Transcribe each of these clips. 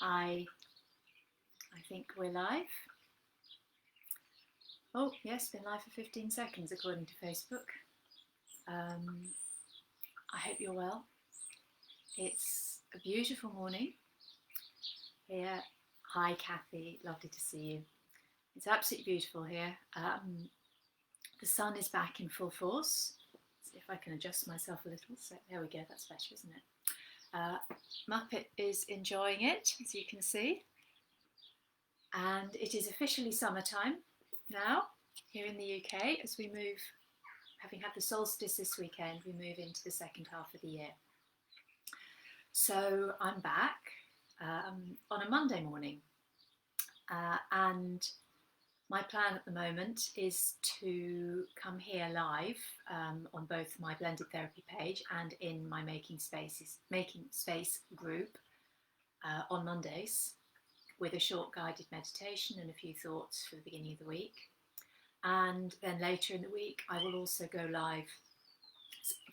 I think we're live. Oh, yes, been live for 15 seconds according to Facebook. I hope you're well. It's a beautiful morning here. Hi, Kathy, lovely to see you. It's absolutely beautiful here. The sun is back in full force. Let's see if I can adjust myself a little. So there we go, that's better, isn't it? Muppet is enjoying it, as you can see. And it is officially summertime now here in the UK as we move, having had the solstice this weekend, we move into the second half of the year. So I'm back on a Monday morning and my plan at the moment is to come here live on both my Blended Therapy page and in my Making Space group on Mondays with a short guided meditation and a few thoughts for the beginning of the week. And then later in the week, I will also go live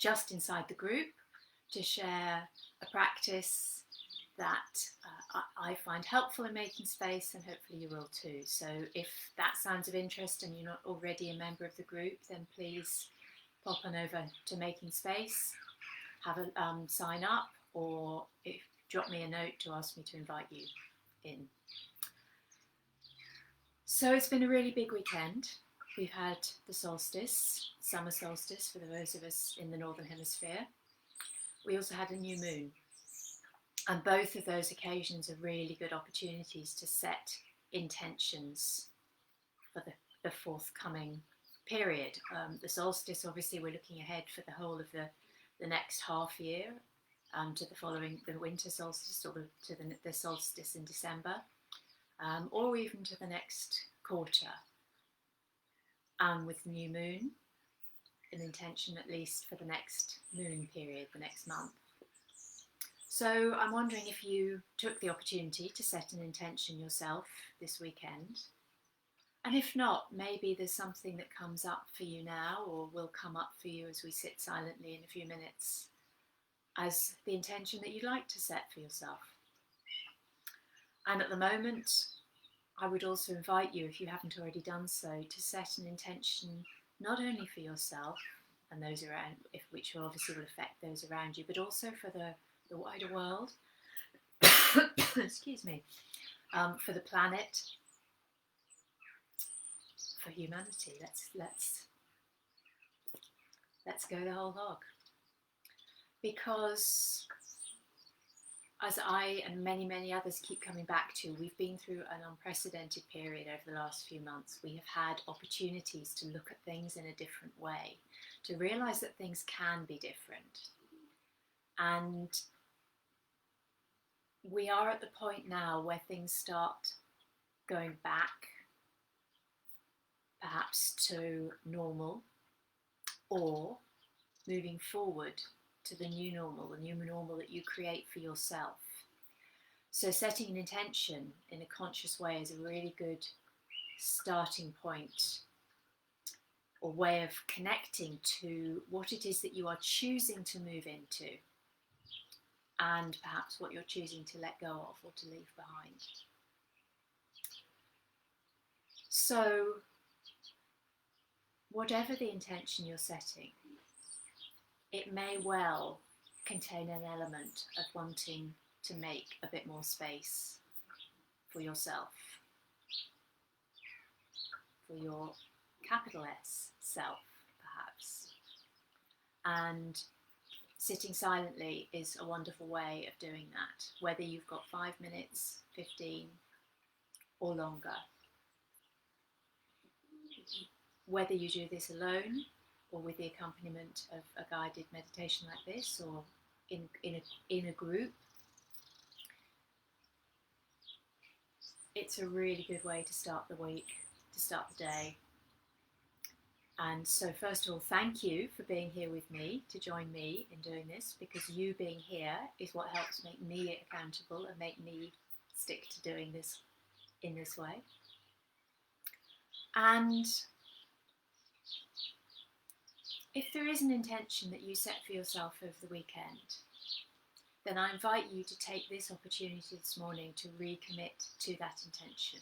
just inside the group to share a practice that I find helpful in making space, and hopefully you will too. So if that sounds of interest and you're not already a member of the group, then please pop on over to Making Space, have a sign up, or drop me a note to ask me to invite you in. So it's been a really big weekend. We've had the solstice, summer solstice for those of us in the Northern Hemisphere. We also had a new moon. And both of those occasions are really good opportunities to set intentions for the forthcoming period. The solstice, obviously, we're looking ahead for the whole of the next half year to the winter solstice, or to the solstice in December, or even to the next quarter. And with the new moon, an intention at least for the next moon period, the next month. So I'm wondering if you took the opportunity to set an intention yourself this weekend. And if not, maybe there's something that comes up for you now or will come up for you as we sit silently in a few minutes as the intention that you'd like to set for yourself. And at the moment, I would also invite you, if you haven't already done so, to set an intention not only for yourself and those around, which will obviously will affect those around you, but also for the wider world, excuse me, for the planet, for humanity. Let's go the whole hog. Because as I and many others keep coming back to, we've been through an unprecedented period over the last few months. We have had opportunities to look at things in a different way, to realise that things can be different. And we are at the point now where things start going back, perhaps to normal, or moving forward to the new normal that you create for yourself. So setting an intention in a conscious way is a really good starting point or way of connecting to what it is that you are choosing to move into, and perhaps what you're choosing to let go of or to leave behind. So, whatever the intention you're setting, it may well contain an element of wanting to make a bit more space for yourself, for your capital S self, perhaps. And sitting silently is a wonderful way of doing that, whether you've got 5 minutes, 15, or longer. Whether you do this alone or with the accompaniment of a guided meditation like this, or in a group, it's a really good way to start the week, to start the day. And so first of all, thank you for being here with me, to join me in doing this, because you being here is what helps make me accountable and make me stick to doing this in this way. And if there is an intention that you set for yourself over the weekend, then I invite you to take this opportunity this morning to recommit to that intention.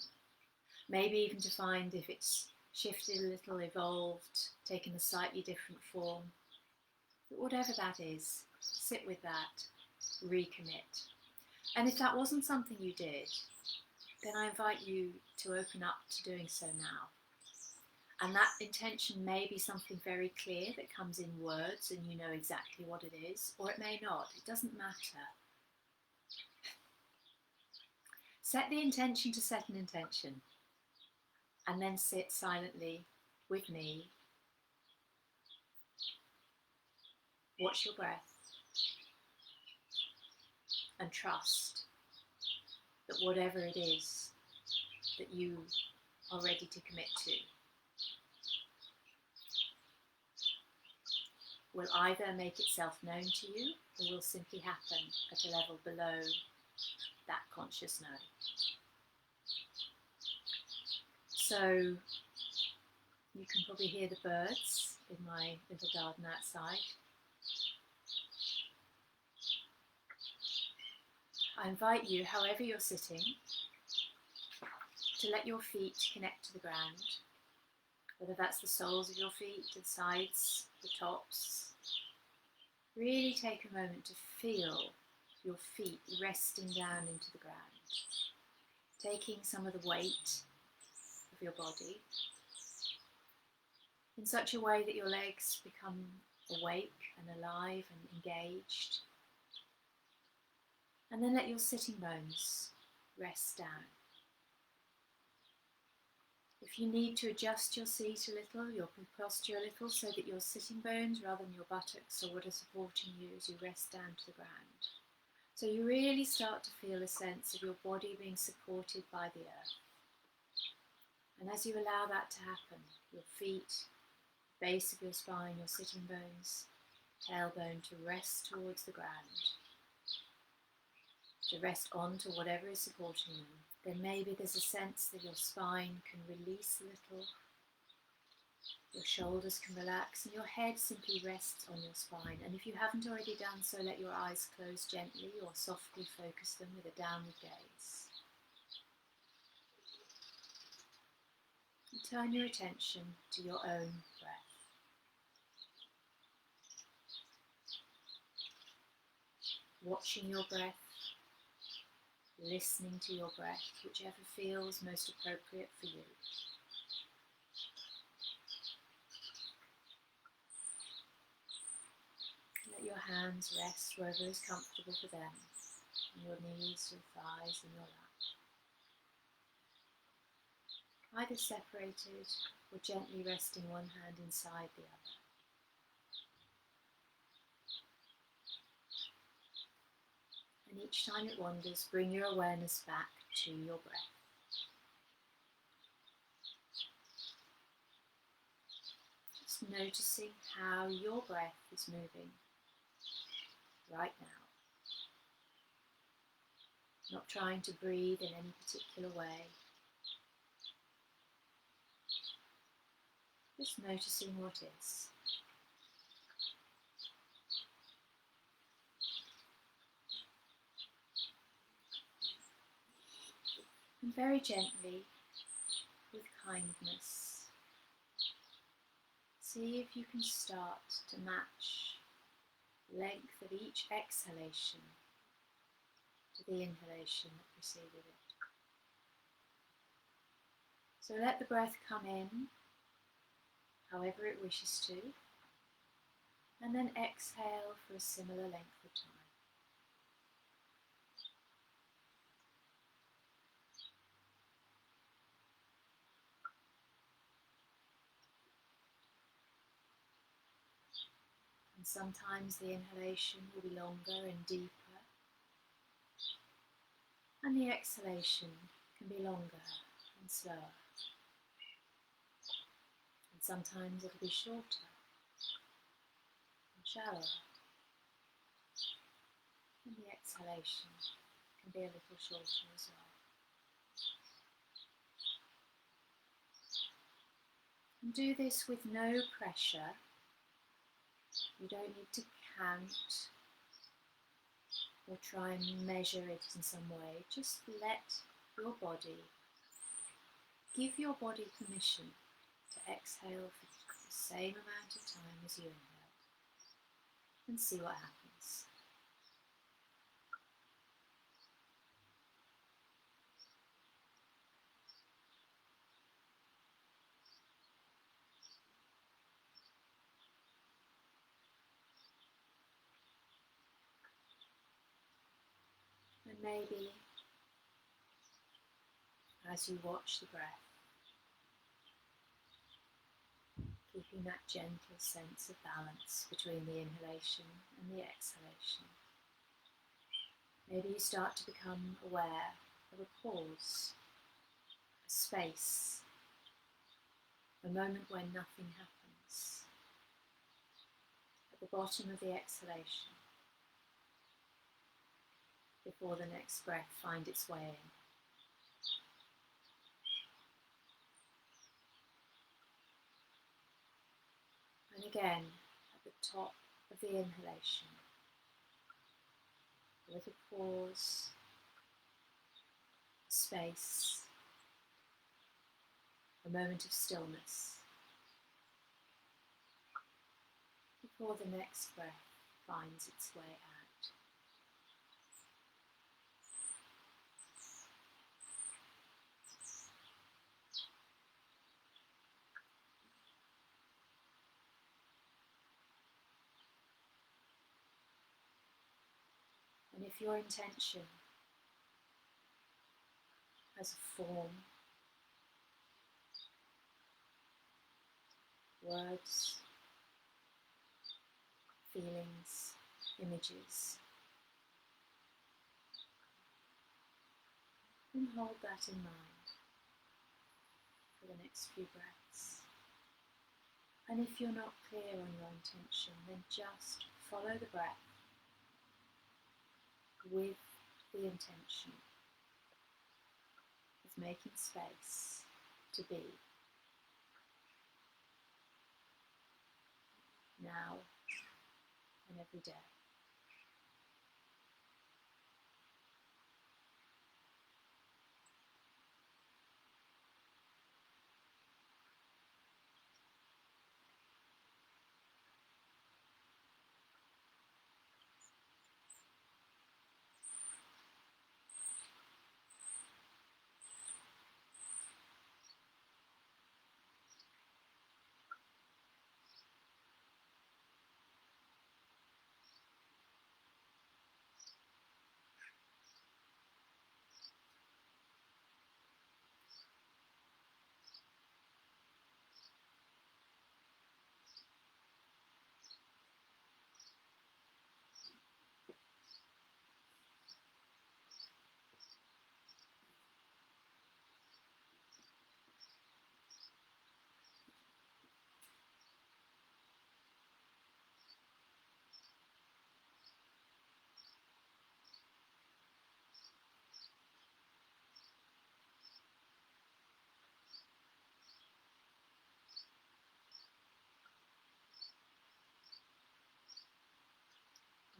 Maybe even to find if it's shifted a little, evolved, taken a slightly different form. But whatever that is, sit with that, recommit. And if that wasn't something you did, then I invite you to open up to doing so now. And that intention may be something very clear that comes in words and you know exactly what it is, or it may not. It doesn't matter. Set the intention to set an intention, and then sit silently with me. Watch your breath and trust that whatever it is that you are ready to commit to will either make itself known to you or will simply happen at a level below that conscious knowing. So you can probably hear the birds in my little garden outside. I invite you, however you're sitting, to let your feet connect to the ground, whether that's the soles of your feet, the sides, the tops. Really take a moment to feel your feet resting down into the ground, taking some of the weight of your body in such a way that your legs become awake and alive and engaged. And then let your sitting bones rest down. If you need to adjust your seat a little, your posture a little, so that your sitting bones rather than your buttocks are what are supporting you as you rest down to the ground. So you really start to feel a sense of your body being supported by the earth. And as you allow that to happen, your feet, base of your spine, your sitting bones, tailbone to rest towards the ground, to rest onto whatever is supporting them, then maybe there's a sense that your spine can release a little, your shoulders can relax, and your head simply rests on your spine. And if you haven't already done so, let your eyes close gently or softly focus them with a downward gaze. And turn your attention to your own breath. Watching your breath, listening to your breath, whichever feels most appropriate for you. Let your hands rest wherever is comfortable for them, on your knees, your thighs, and your lap. Either separated or gently resting one hand inside the other. And each time it wanders, bring your awareness back to your breath. Just noticing how your breath is moving right now. Not trying to breathe in any particular way. Just noticing what is. And very gently, with kindness, see if you can start to match the length of each exhalation to the inhalation that preceded it. So let the breath come in, however it wishes to, and then exhale for a similar length of time. And sometimes the inhalation will be longer and deeper, and the exhalation can be longer and slower. And sometimes it'll be shorter and shallower, and the exhalation can be a little shorter as well. And do this with no pressure. You don't need to count or try and measure it in some way. Just let your body, give your body permission to exhale for the same amount of time as you inhale, and see what happens. And maybe as you watch the breath, keeping that gentle sense of balance between the inhalation and the exhalation. Maybe you start to become aware of a pause, a space, a moment when nothing happens. At the bottom of the exhalation, before the next breath finds its way in. And again, at the top of the inhalation, a little pause, space, a moment of stillness, before the next breath finds its way out. And if your intention has a form, words, feelings, images, then hold that in mind for the next few breaths. And if you're not clear on your intention, then just follow the breath with the intention of making space to be now and every day.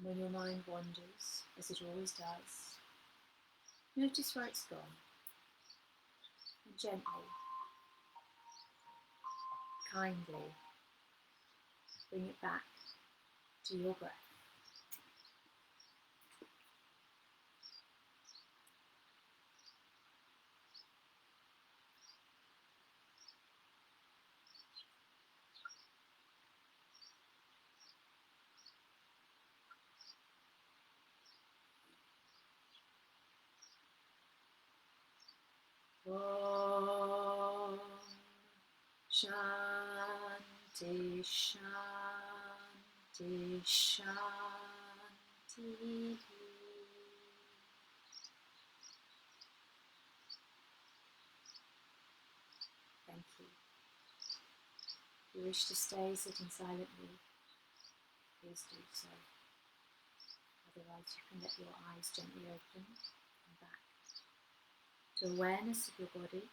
And when your mind wanders, as it always does, notice where it's gone, and gently, kindly bring it back to your breath. Om Shanti Shanti Shanti. Thank you. If you wish to stay sitting silently, please do so. Otherwise you can let your eyes gently open and back to awareness of your body.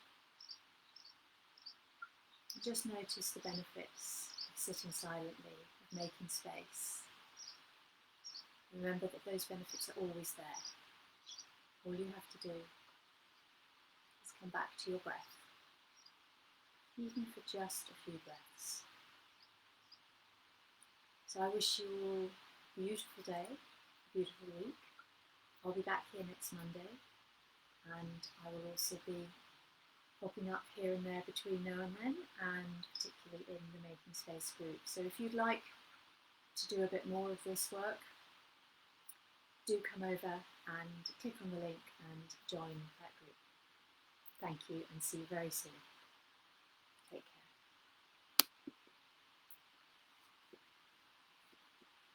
And just notice the benefits of sitting silently, of making space. Remember that those benefits are always there. All you have to do is come back to your breath, even for just a few breaths. So I wish you all a beautiful day, a beautiful week. I'll be back here next Monday, and I will also be popping up here and there between now and then, and particularly in the Making Space group. So if you'd like to do a bit more of this work, do come over and click on the link and join that group. Thank you, and see you very soon.